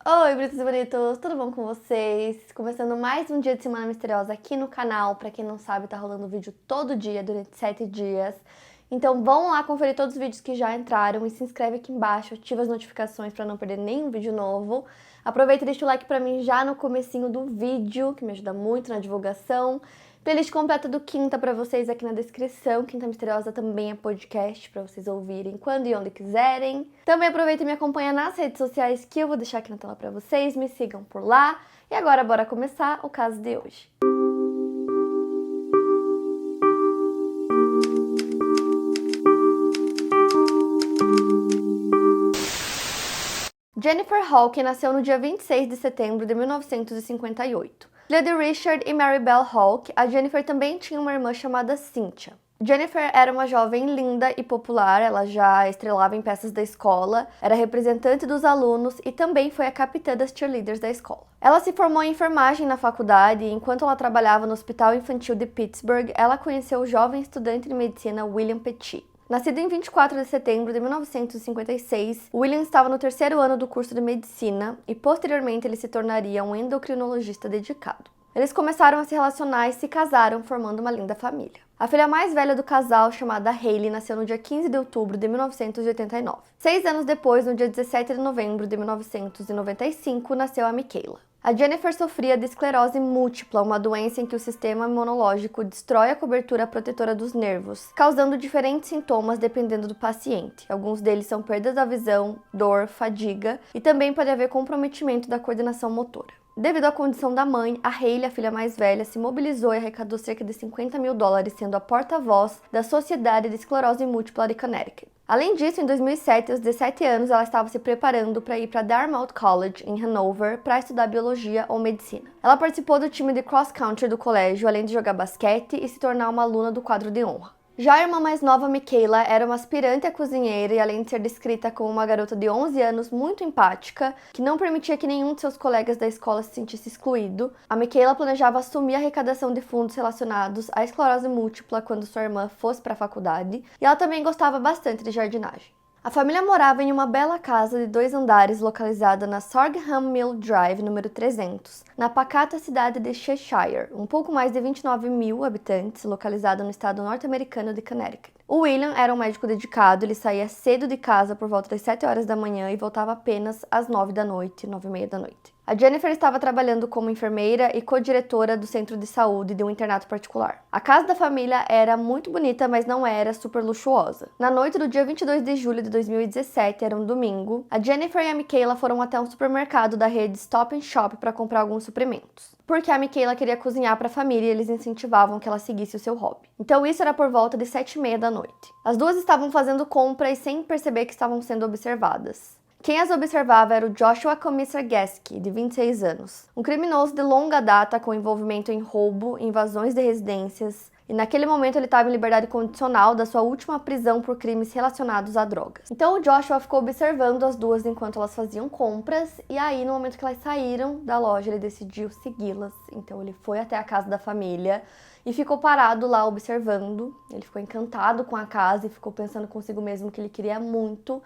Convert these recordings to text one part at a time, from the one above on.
Oi, bonitos e bonitos, tudo bom com vocês? Começando mais um dia de Semana Misteriosa aqui no canal. Pra quem não sabe, tá rolando vídeo todo dia, durante 7 dias. Então vão lá conferir todos os vídeos que já entraram e se inscreve aqui embaixo, ativa as notificações pra não perder nenhum vídeo novo. Aproveita e deixa o like pra mim já no comecinho do vídeo, que me ajuda muito na divulgação. Playlist completa do Quinta pra vocês aqui na descrição. Quinta Misteriosa também é podcast pra vocês ouvirem quando e onde quiserem. Também aproveita e me acompanha nas redes sociais que eu vou deixar aqui na tela pra vocês. Me sigam por lá. E agora bora começar o caso de hoje. Jennifer Hawke nasceu no dia 26 de setembro de 1958. Filha de Richard e Mary Bell Hawke, a Jennifer também tinha uma irmã chamada Cynthia. Jennifer era uma jovem linda e popular, ela já estrelava em peças da escola, era representante dos alunos e também foi a capitã das cheerleaders da escola. Ela se formou em enfermagem na faculdade e enquanto ela trabalhava no Hospital Infantil de Pittsburgh, ela conheceu o jovem estudante de medicina William Petit. Nascido em 24 de setembro de 1956, William estava no terceiro ano do curso de medicina e posteriormente ele se tornaria um endocrinologista dedicado. Eles começaram a se relacionar e se casaram, formando uma linda família. A filha mais velha do casal, chamada Hailey, nasceu no dia 15 de outubro de 1989. 6 anos depois, no dia 17 de novembro de 1995, nasceu a Michaela. A Jennifer sofria de esclerose múltipla, uma doença em que o sistema imunológico destrói a cobertura protetora dos nervos, causando diferentes sintomas dependendo do paciente. Alguns deles são perda da visão, dor, fadiga e também pode haver comprometimento da coordenação motora. Devido à condição da mãe, a Hailey, a filha mais velha, se mobilizou e arrecadou cerca de $50 mil, sendo a porta-voz da Sociedade de Esclerose Múltipla de Connecticut. Além disso, em 2007, aos 17 anos, ela estava se preparando para ir para Dartmouth College, em Hanover, para estudar biologia ou medicina. Ela participou do time de cross-country do colégio, além de jogar basquete e se tornar uma aluna do quadro de honra. Já a irmã mais nova, Michaela, era uma aspirante a cozinheira e além de ser descrita como uma garota de 11 anos muito empática, que não permitia que nenhum de seus colegas da escola se sentisse excluído, a Michaela planejava assumir a arrecadação de fundos relacionados à esclerose múltipla quando sua irmã fosse para a faculdade, e ela também gostava bastante de jardinagem. A família morava em uma bela casa de 2 andares localizada na Sorghum Mill Drive, número 300, na pacata cidade de Cheshire, um pouco mais de 29 mil habitantes, localizada no estado norte-americano de Connecticut. O William era um médico dedicado, ele saía cedo de casa por volta das 7 horas da manhã e voltava apenas às 9 da noite, 9:30 da noite. A Jennifer estava trabalhando como enfermeira e co-diretora do centro de saúde de um internato particular. A casa da família era muito bonita, mas não era super luxuosa. Na noite do dia 22 de julho de 2017, era um domingo, a Jennifer e a Michaela foram até um supermercado da rede Stop and Shop para comprar alguns suprimentos. Porque a Michaela queria cozinhar para a família e eles incentivavam que ela seguisse o seu hobby. Então isso era por volta de 7:30 da noite. As duas estavam fazendo compras sem perceber que estavam sendo observadas. Quem as observava era o Joshua Komisargeski, de 26 anos, um criminoso de longa data com envolvimento em roubo, invasões de residências, e naquele momento ele estava em liberdade condicional da sua última prisão por crimes relacionados a drogas. Então o Joshua ficou observando as duas enquanto elas faziam compras, e aí no momento que elas saíram da loja ele decidiu segui-las. Então ele foi até a casa da família e ficou parado lá observando. Ele ficou encantado com a casa e ficou pensando consigo mesmo que ele queria muito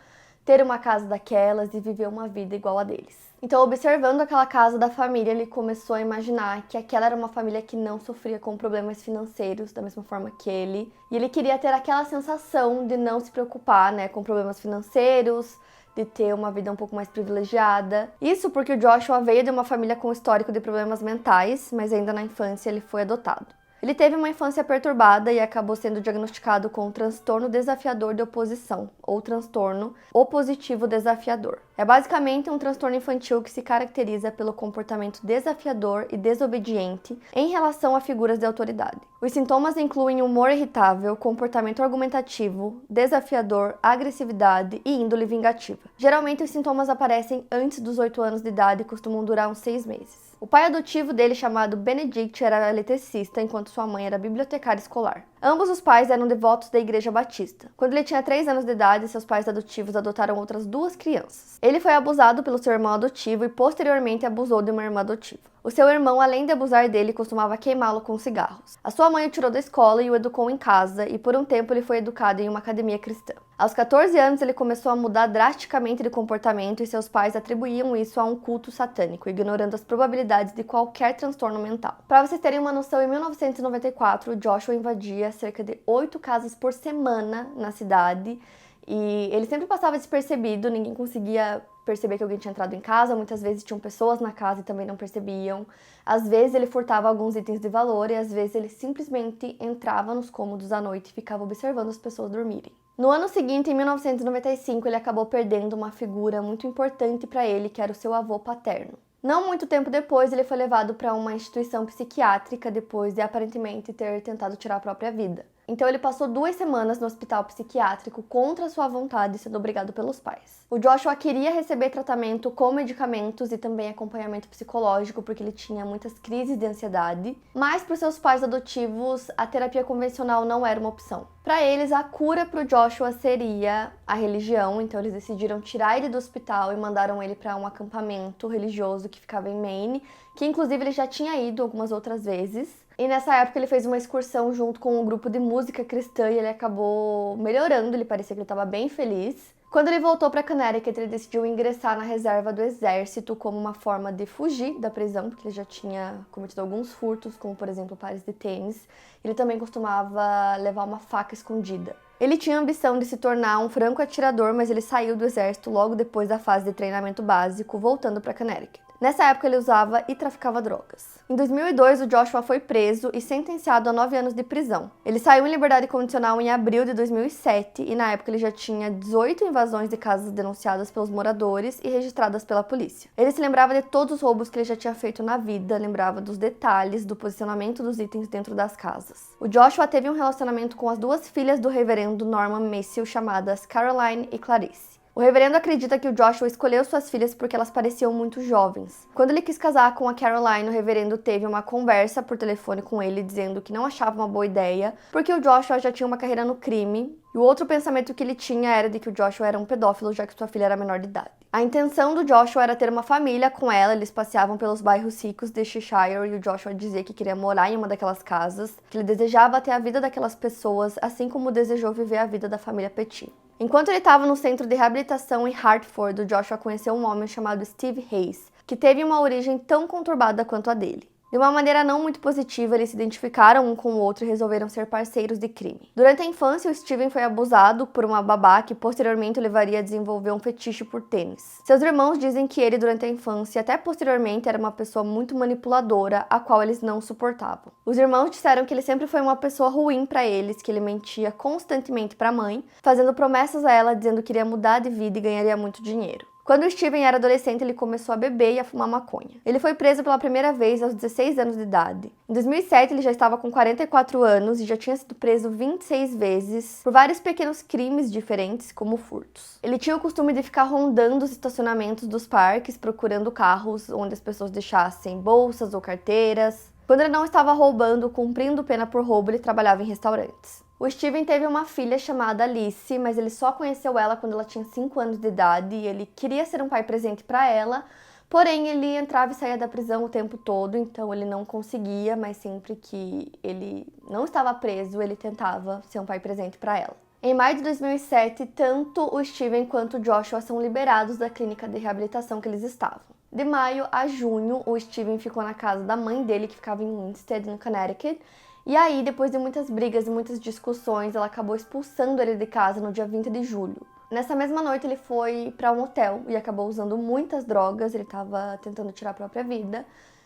ter uma casa daquelas e viver uma vida igual a deles. Então, observando aquela casa da família, ele começou a imaginar que aquela era uma família que não sofria com problemas financeiros da mesma forma que ele. E ele queria ter aquela sensação de não se preocupar, com problemas financeiros, de ter uma vida um pouco mais privilegiada. Isso porque o Joshua veio de uma família com histórico de problemas mentais, mas ainda na infância ele foi adotado. Ele teve uma infância perturbada e acabou sendo diagnosticado com transtorno desafiador de oposição, ou transtorno opositivo desafiador. É basicamente um transtorno infantil que se caracteriza pelo comportamento desafiador e desobediente em relação a figuras de autoridade. Os sintomas incluem humor irritável, comportamento argumentativo, desafiador, agressividade e índole vingativa. Geralmente os sintomas aparecem antes dos 8 anos de idade e costumam durar uns 6 meses. O pai adotivo dele, chamado Benedict, era eletricista, enquanto sua mãe era bibliotecária escolar. Ambos os pais eram devotos da Igreja Batista. Quando ele tinha 3 anos de idade, seus pais adotivos adotaram outras 2 crianças. Ele foi abusado pelo seu irmão adotivo e posteriormente abusou de uma irmã adotiva. O seu irmão, além de abusar dele, costumava queimá-lo com cigarros. A sua mãe o tirou da escola e o educou em casa, e por um tempo ele foi educado em uma academia cristã. Aos 14 anos, ele começou a mudar drasticamente de comportamento e seus pais atribuíam isso a um culto satânico, ignorando as probabilidades de qualquer transtorno mental. Para vocês terem uma noção, em 1994, Joshua invadia cerca de 8 casas por semana na cidade, e ele sempre passava despercebido, ninguém conseguia perceber que alguém tinha entrado em casa, muitas vezes tinham pessoas na casa e também não percebiam. Às vezes ele furtava alguns itens de valor e às vezes ele simplesmente entrava nos cômodos à noite e ficava observando as pessoas dormirem. No ano seguinte, em 1995, ele acabou perdendo uma figura muito importante para ele, que era o seu avô paterno. Não muito tempo depois, ele foi levado para uma instituição psiquiátrica depois de aparentemente ter tentado tirar a própria vida. Então ele passou 2 semanas no hospital psiquiátrico contra sua vontade, sendo obrigado pelos pais. O Joshua queria receber tratamento com medicamentos e também acompanhamento psicológico, porque ele tinha muitas crises de ansiedade, mas para os seus pais adotivos, a terapia convencional não era uma opção. Para eles, a cura para o Joshua seria a religião, então eles decidiram tirar ele do hospital e mandaram ele para um acampamento religioso que ficava em Maine, que inclusive ele já tinha ido algumas outras vezes. E nessa época ele fez uma excursão junto com um grupo de música cristã e ele acabou melhorando, ele parecia que ele estava bem feliz. Quando ele voltou para Connecticut, ele decidiu ingressar na reserva do exército como uma forma de fugir da prisão, porque ele já tinha cometido alguns furtos, como por exemplo pares de tênis. Ele também costumava levar uma faca escondida. Ele tinha a ambição de se tornar um franco atirador, mas ele saiu do exército logo depois da fase de treinamento básico, voltando para Connecticut. Nessa época ele usava e traficava drogas. Em 2002, o Joshua foi preso e sentenciado a 9 anos de prisão. Ele saiu em liberdade condicional em abril de 2007 e na época ele já tinha 18 invasões de casas denunciadas pelos moradores e registradas pela polícia. Ele se lembrava de todos os roubos que ele já tinha feito na vida, lembrava dos detalhes, do posicionamento dos itens dentro das casas. O Joshua teve um relacionamento com as 2 filhas do reverendo Norman Maciel, chamadas Caroline e Clarice. O reverendo acredita que o Joshua escolheu suas filhas porque elas pareciam muito jovens. Quando ele quis casar com a Caroline, o reverendo teve uma conversa por telefone com ele, dizendo que não achava uma boa ideia, porque o Joshua já tinha uma carreira no crime, e o outro pensamento que ele tinha era de que o Joshua era um pedófilo, já que sua filha era menor de idade. A intenção do Joshua era ter uma família com ela, eles passeavam pelos bairros ricos de Cheshire e o Joshua dizia que queria morar em uma daquelas casas, que ele desejava ter a vida daquelas pessoas, assim como desejou viver a vida da família Petit. Enquanto ele estava no centro de reabilitação em Hartford, o Joshua conheceu um homem chamado Steve Hayes, que teve uma origem tão conturbada quanto a dele. De uma maneira não muito positiva, eles se identificaram um com o outro e resolveram ser parceiros de crime. Durante a infância, o Steven foi abusado por uma babá que posteriormente o levaria a desenvolver um fetiche por tênis. Seus irmãos dizem que ele, durante a infância e até posteriormente, era uma pessoa muito manipuladora, a qual eles não suportavam. Os irmãos disseram que ele sempre foi uma pessoa ruim para eles, que ele mentia constantemente para a mãe, fazendo promessas a ela dizendo que iria mudar de vida e ganharia muito dinheiro. Quando o Steven era adolescente, ele começou a beber e a fumar maconha. Ele foi preso pela primeira vez aos 16 anos de idade. Em 2007, ele já estava com 44 anos e já tinha sido preso 26 vezes por vários pequenos crimes diferentes, como furtos. Ele tinha o costume de ficar rondando os estacionamentos dos parques, procurando carros onde as pessoas deixassem bolsas ou carteiras. Quando ele não estava roubando, cumprindo pena por roubo, ele trabalhava em restaurantes. O Steven teve uma filha chamada Alice, mas ele só conheceu ela quando ela tinha 5 anos de idade e ele queria ser um pai presente para ela, porém ele entrava e saía da prisão o tempo todo, então ele não conseguia, mas sempre que ele não estava preso, ele tentava ser um pai presente para ela. Em maio de 2007, tanto o Steven quanto o Joshua são liberados da clínica de reabilitação que eles estavam. De maio a junho, o Steven ficou na casa da mãe dele, que ficava em Winsted, no Connecticut. E aí, depois de muitas brigas e muitas discussões, ela acabou expulsando ele de casa no dia 20 de julho. Nessa mesma noite, ele foi para um hotel e acabou usando muitas drogas, ele estava tentando tirar a própria vida.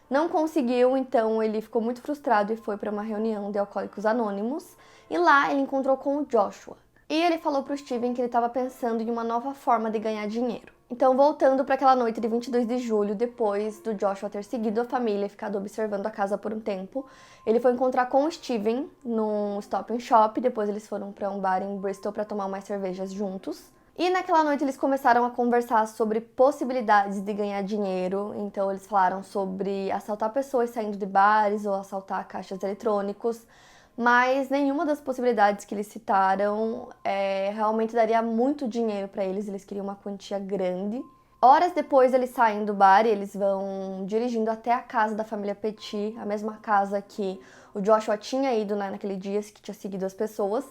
Não conseguiu, então ele ficou muito frustrado e foi para uma reunião de Alcoólicos Anônimos. E lá ele encontrou com o Joshua. E ele falou para o Steven que ele estava pensando em uma nova forma de ganhar dinheiro. Então, voltando para aquela noite de 22 de julho, depois do Joshua ter seguido a família e ficado observando a casa por um tempo, ele foi encontrar com o Steven num Stop and Shop, depois eles foram para um bar em Bristol para tomar umas cervejas juntos. E naquela noite eles começaram a conversar sobre possibilidades de ganhar dinheiro, então eles falaram sobre assaltar pessoas saindo de bares ou assaltar caixas eletrônicos, mas nenhuma das possibilidades que eles citaram realmente daria muito dinheiro para eles, eles queriam uma quantia grande. Horas depois eles saem do bar e eles vão dirigindo até a casa da família Petit, a mesma casa que o Joshua tinha ido, né, naquele dia, que tinha seguido as pessoas.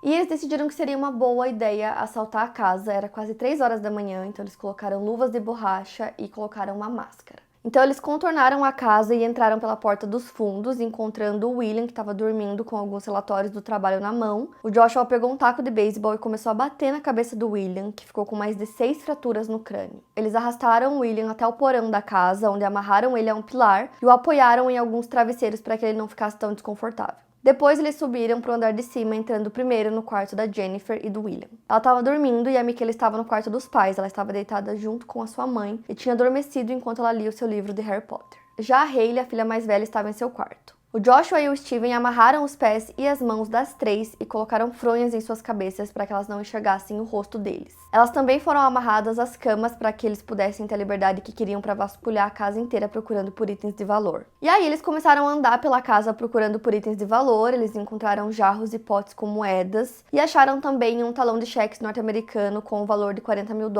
E eles decidiram que seria uma boa ideia assaltar a casa. Era quase 3 horas da manhã, então eles colocaram luvas de borracha e colocaram uma máscara. Então eles contornaram a casa e entraram pela porta dos fundos, encontrando o William, que estava dormindo com alguns relatórios do trabalho na mão. O Joshua pegou um taco de beisebol e começou a bater na cabeça do William, que ficou com mais de 6 fraturas no crânio. Eles arrastaram o William até o porão da casa, onde amarraram ele a um pilar e o apoiaram em alguns travesseiros para que ele não ficasse tão desconfortável. Depois eles subiram para o andar de cima, entrando primeiro no quarto da Jennifer e do William. Ela estava dormindo e a Michaela estava no quarto dos pais. Ela estava deitada junto com a sua mãe e tinha adormecido enquanto ela lia o seu livro de Harry Potter. Já a Hailey, a filha mais velha, estava em seu quarto. O Joshua e o Steven amarraram os pés e as mãos das 3 e colocaram fronhas em suas cabeças para que elas não enxergassem o rosto deles. Elas também foram amarradas às camas para que eles pudessem ter a liberdade que queriam para vasculhar a casa inteira procurando por itens de valor. E aí eles começaram a andar pela casa procurando por itens de valor. Eles encontraram jarros e potes com moedas e acharam também um talão de cheques norte-americano com o valor de $40 mil,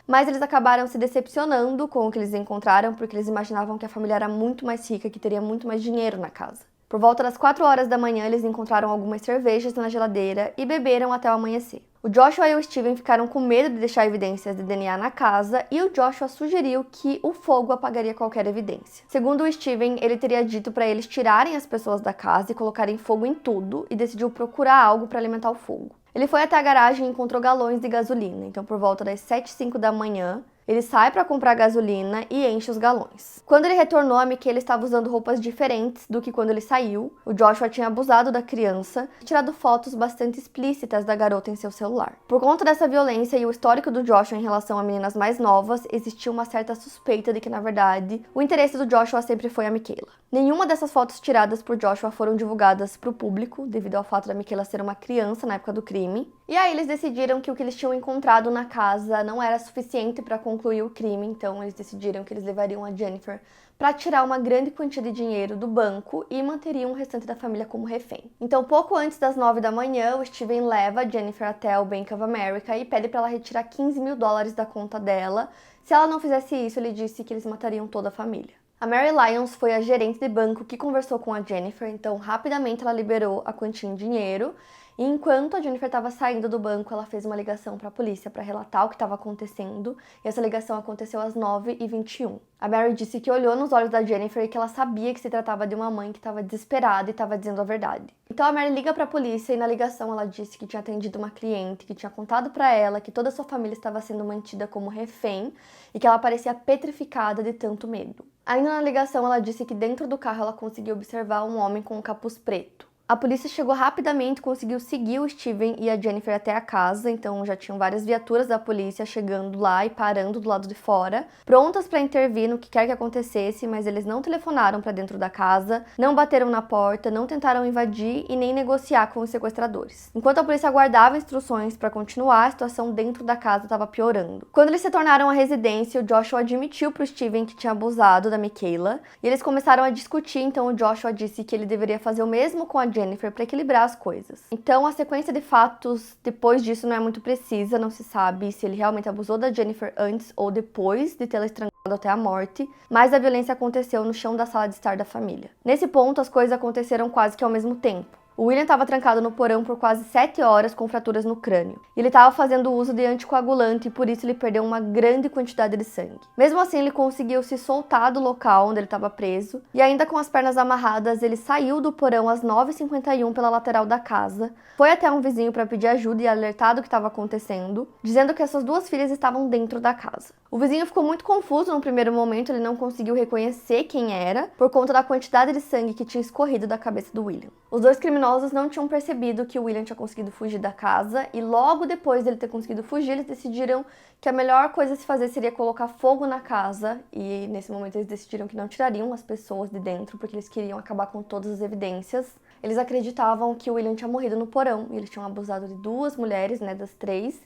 mas eles acabaram se decepcionando com o que eles encontraram porque eles imaginavam que a família era muito mais rica, que teria muito mais dinheiro na casa. Por volta das 4 horas da manhã, eles encontraram algumas cervejas na geladeira e beberam até o amanhecer. O Joshua e o Steven ficaram com medo de deixar evidências de DNA na casa e o Joshua sugeriu que o fogo apagaria qualquer evidência. Segundo o Steven, ele teria dito para eles tirarem as pessoas da casa e colocarem fogo em tudo e decidiu procurar algo para alimentar o fogo. Ele foi até a garagem e encontrou galões de gasolina, então por volta das 7h05 da manhã, ele sai para comprar gasolina e enche os galões. Quando ele retornou, a Michaela estava usando roupas diferentes do que quando ele saiu. O Joshua tinha abusado da criança e tirado fotos bastante explícitas da garota em seu celular. Por conta dessa violência e o histórico do Joshua em relação a meninas mais novas, existia uma certa suspeita de que, na verdade, o interesse do Joshua sempre foi a Michaela. Nenhuma dessas fotos tiradas por Joshua foram divulgadas para o público, devido ao fato da Michaela ser uma criança na época do crime. E aí eles decidiram que o que eles tinham encontrado na casa não era suficiente para concluir o crime, então eles decidiram que eles levariam a Jennifer para tirar uma grande quantia de dinheiro do banco e manteriam o restante da família como refém. Então, pouco antes das 9 da manhã, o Steven leva a Jennifer até o Bank of America e pede para ela retirar $15 mil da conta dela. Se ela não fizesse isso, ele disse que eles matariam toda a família. A Mary Lyons foi a gerente de banco que conversou com a Jennifer, então rapidamente ela liberou a quantia em dinheiro. E enquanto a Jennifer estava saindo do banco, ela fez uma ligação para a polícia para relatar o que estava acontecendo. E essa ligação aconteceu às 9h21. A Mary disse que olhou nos olhos da Jennifer e que ela sabia que se tratava de uma mãe que estava desesperada e estava dizendo a verdade. Então a Mary liga para a polícia e na ligação ela disse que tinha atendido uma cliente, que tinha contado para ela que toda a sua família estava sendo mantida como refém e que ela parecia petrificada de tanto medo. Ainda na ligação ela disse que dentro do carro ela conseguiu observar um homem com um capuz preto. A polícia chegou rapidamente e conseguiu seguir o Steven e a Jennifer até a casa, então já tinham várias viaturas da polícia chegando lá e parando do lado de fora, prontas para intervir no que quer que acontecesse, mas eles não telefonaram para dentro da casa, não bateram na porta, não tentaram invadir e nem negociar com os sequestradores. Enquanto a polícia aguardava instruções para continuar, a situação dentro da casa estava piorando. Quando eles se tornaram à residência, o Joshua admitiu para o Steven que tinha abusado da Michaela, e eles começaram a discutir, então o Joshua disse que ele deveria fazer o mesmo com a Jennifer para equilibrar as coisas. Então a sequência de fatos depois disso não é muito precisa, não se sabe se ele realmente abusou da Jennifer antes ou depois de tê-la estrangulado até a morte, mas a violência aconteceu no chão da sala de estar da família. Nesse ponto, as coisas aconteceram quase que ao mesmo tempo. O William estava trancado no porão por quase 7 horas com fraturas no crânio. Ele estava fazendo uso de anticoagulante e por isso ele perdeu uma grande quantidade de sangue. Mesmo assim, ele conseguiu se soltar do local onde ele estava preso e ainda com as pernas amarradas, ele saiu do porão às 9h51 pela lateral da casa, foi até um vizinho para pedir ajuda e alertar do que estava acontecendo, dizendo que as suas 2 filhas estavam dentro da casa. O vizinho ficou muito confuso no primeiro momento, ele não conseguiu reconhecer quem era por conta da quantidade de sangue que tinha escorrido da cabeça do William. Os 2 criminosos não tinham percebido que o William tinha conseguido fugir da casa e logo depois dele ter conseguido fugir, eles decidiram que a melhor coisa a se fazer seria colocar fogo na casa e nesse momento eles decidiram que não tirariam as pessoas de dentro porque eles queriam acabar com todas as evidências. Eles acreditavam que o William tinha morrido no porão e eles tinham abusado de 2 mulheres, das 3.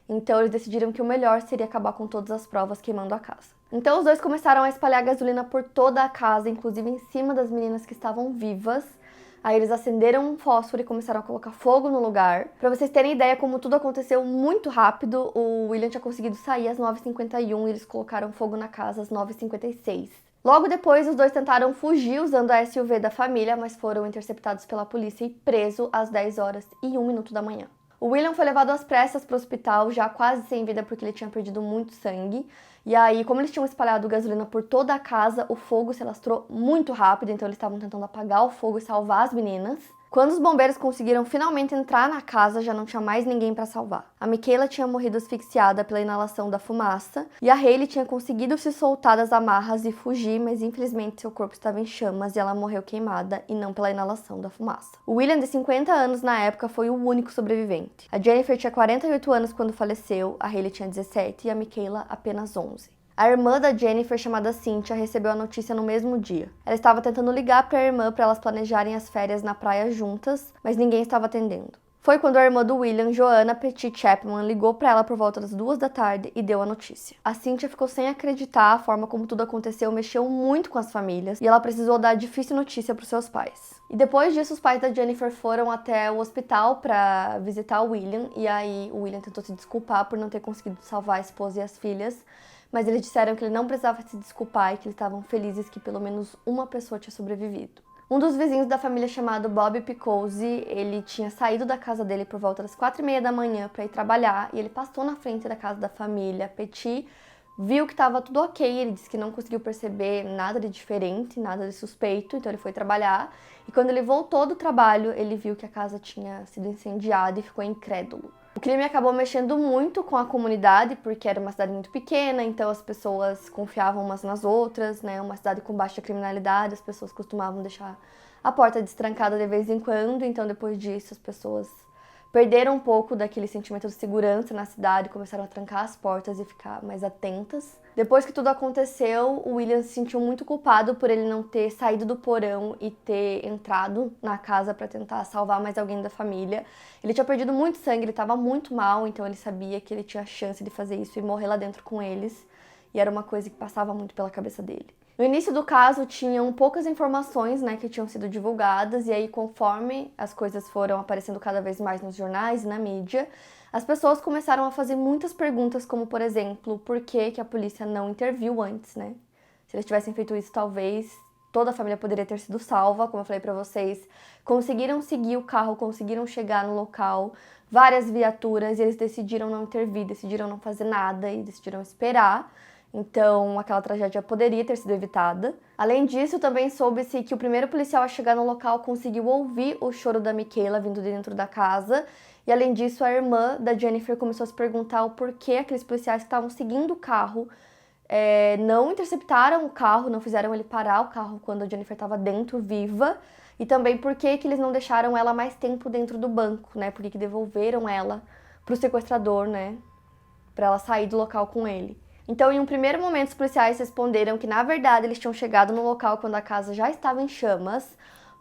Então eles decidiram que o melhor seria acabar com todas as provas queimando a casa. Então os 2 começaram a espalhar gasolina por toda a casa, inclusive em cima das meninas que estavam vivas, Aí eles acenderam um fósforo e começaram a colocar fogo no lugar. Pra vocês terem ideia como tudo aconteceu muito rápido, o William tinha conseguido sair às 9h51 e eles colocaram fogo na casa às 9h56. Logo depois, os dois tentaram fugir usando a SUV da família, mas foram interceptados pela polícia e presos às 10h01 da manhã. O William foi levado às pressas para o hospital, já quase sem vida porque ele tinha perdido muito sangue. E aí, como eles tinham espalhado gasolina por toda a casa, o fogo se alastrou muito rápido, então eles estavam tentando apagar o fogo e salvar as meninas. Quando os bombeiros conseguiram finalmente entrar na casa, já não tinha mais ninguém para salvar. A Michaela tinha morrido asfixiada pela inalação da fumaça e a Hayley tinha conseguido se soltar das amarras e fugir, mas infelizmente seu corpo estava em chamas e ela morreu queimada e não pela inalação da fumaça. O William, de 50 anos na época, foi o único sobrevivente. A Jennifer tinha 48 anos quando faleceu, a Hayley tinha 17 e a Michaela apenas 11. A irmã da Jennifer, chamada Cynthia, recebeu a notícia no mesmo dia. Ela estava tentando ligar para a irmã para elas planejarem as férias na praia juntas, mas ninguém estava atendendo. Foi quando a irmã do William, Joanna Petit Chapman, ligou para ela por volta das 2 da tarde e deu a notícia. A Cynthia ficou sem acreditar, a forma como tudo aconteceu mexeu muito com as famílias e ela precisou dar a difícil notícia para os seus pais. E depois disso, os pais da Jennifer foram até o hospital para visitar o William e aí o William tentou se desculpar por não ter conseguido salvar a esposa e as filhas, mas eles disseram que ele não precisava se desculpar e que eles estavam felizes que pelo menos uma pessoa tinha sobrevivido. Um dos vizinhos da família, chamado Bob Picozzi, ele tinha saído da casa dele por volta das 4h30 da manhã para ir trabalhar e ele passou na frente da casa da família. Petit viu que estava tudo ok, ele disse que não conseguiu perceber nada de diferente, nada de suspeito, então ele foi trabalhar. E quando ele voltou do trabalho, ele viu que a casa tinha sido incendiada e ficou incrédulo. O crime acabou mexendo muito com a comunidade, porque era uma cidade muito pequena, então as pessoas confiavam umas nas outras, né? Uma cidade com baixa criminalidade, as pessoas costumavam deixar a porta destrancada de vez em quando, então depois disso as pessoas perderam um pouco daquele sentimento de segurança na cidade, começaram a trancar as portas e ficar mais atentas. Depois que tudo aconteceu, o William se sentiu muito culpado por ele não ter saído do porão e ter entrado na casa para tentar salvar mais alguém da família. Ele tinha perdido muito sangue, ele estava muito mal, então ele sabia que ele tinha a chance de fazer isso e morrer lá dentro com eles. E era uma coisa que passava muito pela cabeça dele. No início do caso, tinham poucas informações, né, que tinham sido divulgadas, e aí conforme as coisas foram aparecendo cada vez mais nos jornais e na mídia, as pessoas começaram a fazer muitas perguntas, como, por exemplo, por que a polícia não interviu antes, né? Se eles tivessem feito isso, talvez toda a família poderia ter sido salva, como eu falei pra vocês. Conseguiram seguir o carro, conseguiram chegar no local, várias viaturas, e eles decidiram não intervir, decidiram não fazer nada e decidiram esperar. Então, aquela tragédia poderia ter sido evitada. Além disso, também soube-se que o primeiro policial a chegar no local conseguiu ouvir o choro da Michaela vindo de dentro da casa. E, além disso, a irmã da Jennifer começou a se perguntar o porquê aqueles policiais que estavam seguindo o carro não interceptaram o carro, não fizeram ele parar o carro quando a Jennifer estava dentro, viva. E também por que eles não deixaram ela mais tempo dentro do banco, né? Por que devolveram ela pro sequestrador, né? Pra ela sair do local com ele. Então, em um primeiro momento, os policiais responderam que, na verdade, eles tinham chegado no local quando a casa já estava em chamas.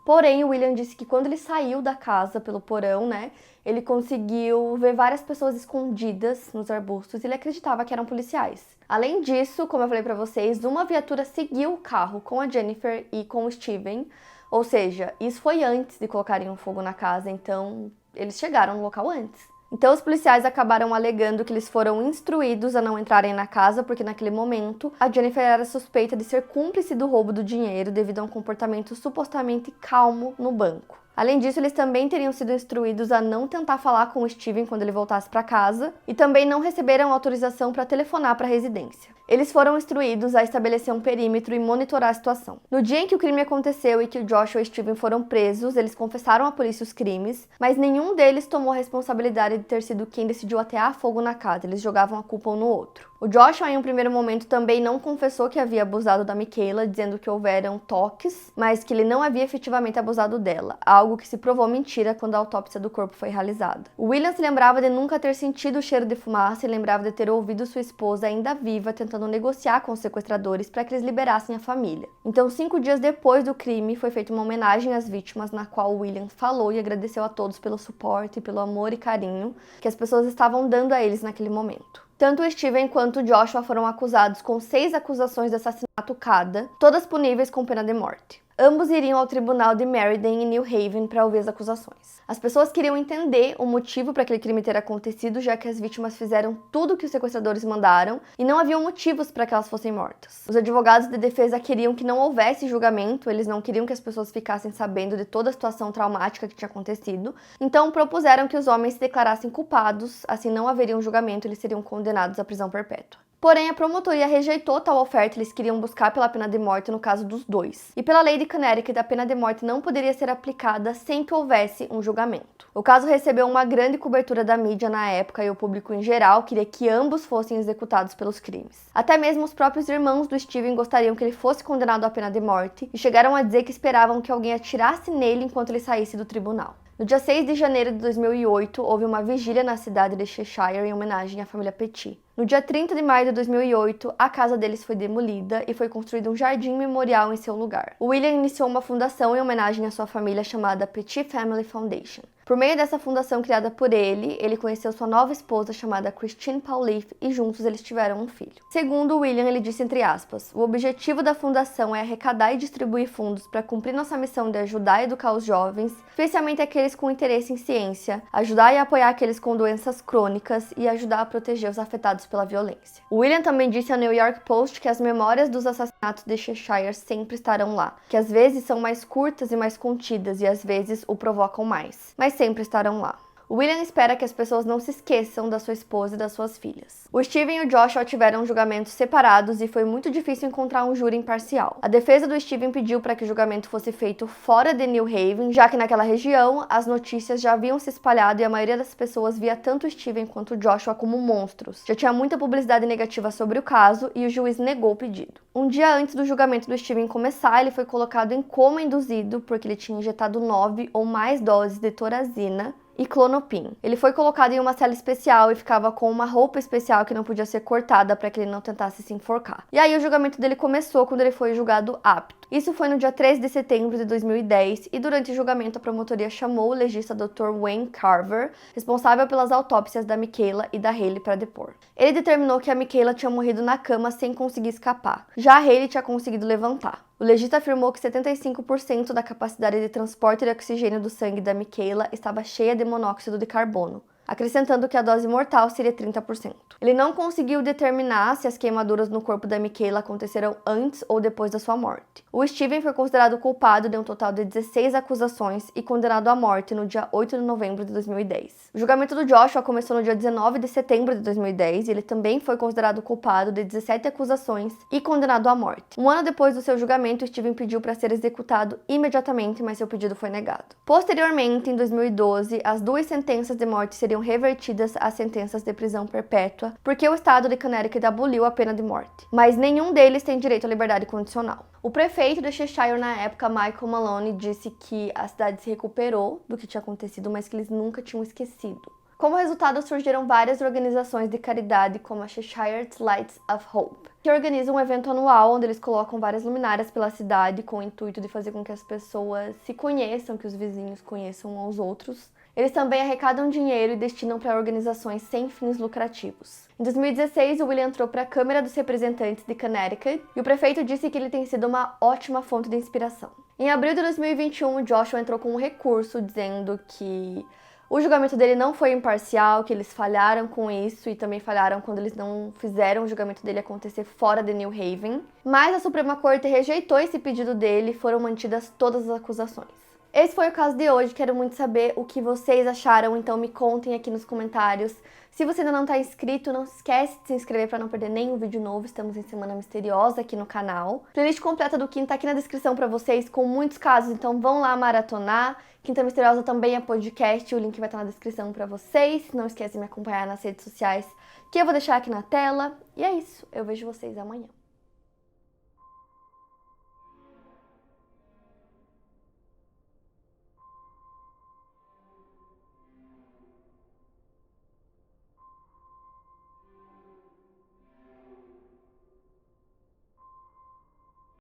Porém, o William disse que quando ele saiu da casa pelo porão, né, ele conseguiu ver várias pessoas escondidas nos arbustos e ele acreditava que eram policiais. Além disso, como eu falei pra vocês, uma viatura seguiu o carro com a Jennifer e com o Steven. Ou seja, isso foi antes de colocarem um fogo na casa, então eles chegaram no local antes. Então, os policiais acabaram alegando que eles foram instruídos a não entrarem na casa porque, naquele momento, a Jennifer era suspeita de ser cúmplice do roubo do dinheiro devido a um comportamento supostamente calmo no banco. Além disso, eles também teriam sido instruídos a não tentar falar com o Steven quando ele voltasse para casa e também não receberam autorização para telefonar para a residência. Eles foram instruídos a estabelecer um perímetro e monitorar a situação. No dia em que o crime aconteceu e que o Joshua e o Steven foram presos, eles confessaram à polícia os crimes, mas nenhum deles tomou a responsabilidade de ter sido quem decidiu atear fogo na casa. Eles jogavam a culpa um no outro. O Joshua, em um primeiro momento, também não confessou que havia abusado da Michaela, dizendo que houveram toques, mas que ele não havia efetivamente abusado dela, algo que se provou mentira quando a autópsia do corpo foi realizada. O William se lembrava de nunca ter sentido o cheiro de fumaça e lembrava de ter ouvido sua esposa ainda viva tentando negociar com os sequestradores para que eles liberassem a família. Então, 5 dias depois do crime, foi feita uma homenagem às vítimas, na qual o William falou e agradeceu a todos pelo suporte, pelo amor e carinho que as pessoas estavam dando a eles naquele momento. Tanto o Steven quanto o Joshua foram acusados com 6 acusações de assassinato cada, todas puníveis com pena de morte. Ambos iriam ao tribunal de Meriden, em New Haven, para ouvir as acusações. As pessoas queriam entender o motivo para aquele crime ter acontecido, já que as vítimas fizeram tudo o que os sequestradores mandaram e não haviam motivos para que elas fossem mortas. Os advogados de defesa queriam que não houvesse julgamento, eles não queriam que as pessoas ficassem sabendo de toda a situação traumática que tinha acontecido, então propuseram que os homens se declarassem culpados, assim não haveria um julgamento e eles seriam condenados à prisão perpétua. Porém, a promotoria rejeitou tal oferta, eles queriam buscar pela pena de morte no caso dos dois. E pela lei de Connecticut, a pena de morte não poderia ser aplicada sem que houvesse um julgamento. O caso recebeu uma grande cobertura da mídia na época e o público em geral queria que ambos fossem executados pelos crimes. Até mesmo os próprios irmãos do Steven gostariam que ele fosse condenado à pena de morte e chegaram a dizer que esperavam que alguém atirasse nele enquanto ele saísse do tribunal. No dia 6 de janeiro de 2008, houve uma vigília na cidade de Cheshire em homenagem à família Petit. No dia 30 de maio de 2008, a casa deles foi demolida e foi construído um jardim memorial em seu lugar. O William iniciou uma fundação em homenagem à sua família chamada Petit Family Foundation. Por meio dessa fundação criada por ele conheceu sua nova esposa chamada Christine Pauliff e juntos eles tiveram um filho. Segundo William, ele disse entre aspas, o objetivo da fundação é arrecadar e distribuir fundos para cumprir nossa missão de ajudar e educar os jovens, especialmente aqueles com interesse em ciência, ajudar e apoiar aqueles com doenças crônicas e ajudar a proteger os afetados pela violência. William também disse ao New York Post que as memórias dos assassinatos de Cheshire sempre estarão lá, que às vezes são mais curtas e mais contidas e às vezes o provocam mais, mas sempre estarão lá. William espera que as pessoas não se esqueçam da sua esposa e das suas filhas. O Steven e o Joshua tiveram julgamentos separados e foi muito difícil encontrar um júri imparcial. A defesa do Steven pediu para que o julgamento fosse feito fora de New Haven, já que naquela região as notícias já haviam se espalhado e a maioria das pessoas via tanto o Steven quanto o Joshua como monstros. Já tinha muita publicidade negativa sobre o caso e o juiz negou o pedido. Um dia antes do julgamento do Steven começar, ele foi colocado em coma induzido porque ele tinha injetado 9 ou mais doses de Thorazina e Klonopin. Ele foi colocado em uma cela especial e ficava com uma roupa especial que não podia ser cortada para que ele não tentasse se enforcar. E aí o julgamento dele começou quando ele foi julgado apto. Isso foi no dia 13 de setembro de 2010 e durante o julgamento a promotoria chamou o legista Dr. Wayne Carver, responsável pelas autópsias da Michaela e da Hailey, para depor. Ele determinou que a Michaela tinha morrido na cama sem conseguir escapar. Já a Hailey tinha conseguido levantar. O legista afirmou que 75% da capacidade de transporte de oxigênio do sangue da Michaela estava cheia de monóxido de carbono, acrescentando que a dose mortal seria 30%. Ele não conseguiu determinar se as queimaduras no corpo da Michaela aconteceram antes ou depois da sua morte. O Steven foi considerado culpado de um total de 16 acusações e condenado à morte no dia 8 de novembro de 2010. O julgamento do Joshua começou no dia 19 de setembro de 2010 e ele também foi considerado culpado de 17 acusações e condenado à morte. Um ano depois do seu julgamento, Steven pediu para ser executado imediatamente, mas seu pedido foi negado. Posteriormente, em 2012, as duas sentenças de morte seriam revertidas às sentenças de prisão perpétua, porque o estado de Connecticut aboliu a pena de morte. Mas nenhum deles tem direito à liberdade condicional. O prefeito de Cheshire na época, Michael Maloney, disse que a cidade se recuperou do que tinha acontecido, mas que eles nunca tinham esquecido. Como resultado, surgiram várias organizações de caridade, como a Cheshire Lights of Hope, que organizam um evento anual onde eles colocam várias luminárias pela cidade com o intuito de fazer com que as pessoas se conheçam, que os vizinhos conheçam uns aos outros. Eles também arrecadam dinheiro e destinam para organizações sem fins lucrativos. Em 2016, o William entrou para a Câmara dos Representantes de Connecticut e o prefeito disse que ele tem sido uma ótima fonte de inspiração. Em abril de 2021, Joshua entrou com um recurso dizendo que o julgamento dele não foi imparcial, que eles falharam com isso e também falharam quando eles não fizeram o julgamento dele acontecer fora de New Haven. Mas a Suprema Corte rejeitou esse pedido dele e foram mantidas todas as acusações. Esse foi o caso de hoje, quero muito saber o que vocês acharam, então me contem aqui nos comentários. Se você ainda não está inscrito, não se esquece de se inscrever para não perder nenhum vídeo novo, estamos em Semana Misteriosa aqui no canal. Playlist completa do Quinta tá aqui na descrição para vocês, com muitos casos, então vão lá maratonar. Quinta Misteriosa também é podcast, o link vai estar na descrição para vocês. Não esquece de me acompanhar nas redes sociais, que eu vou deixar aqui na tela. E é isso, eu vejo vocês amanhã.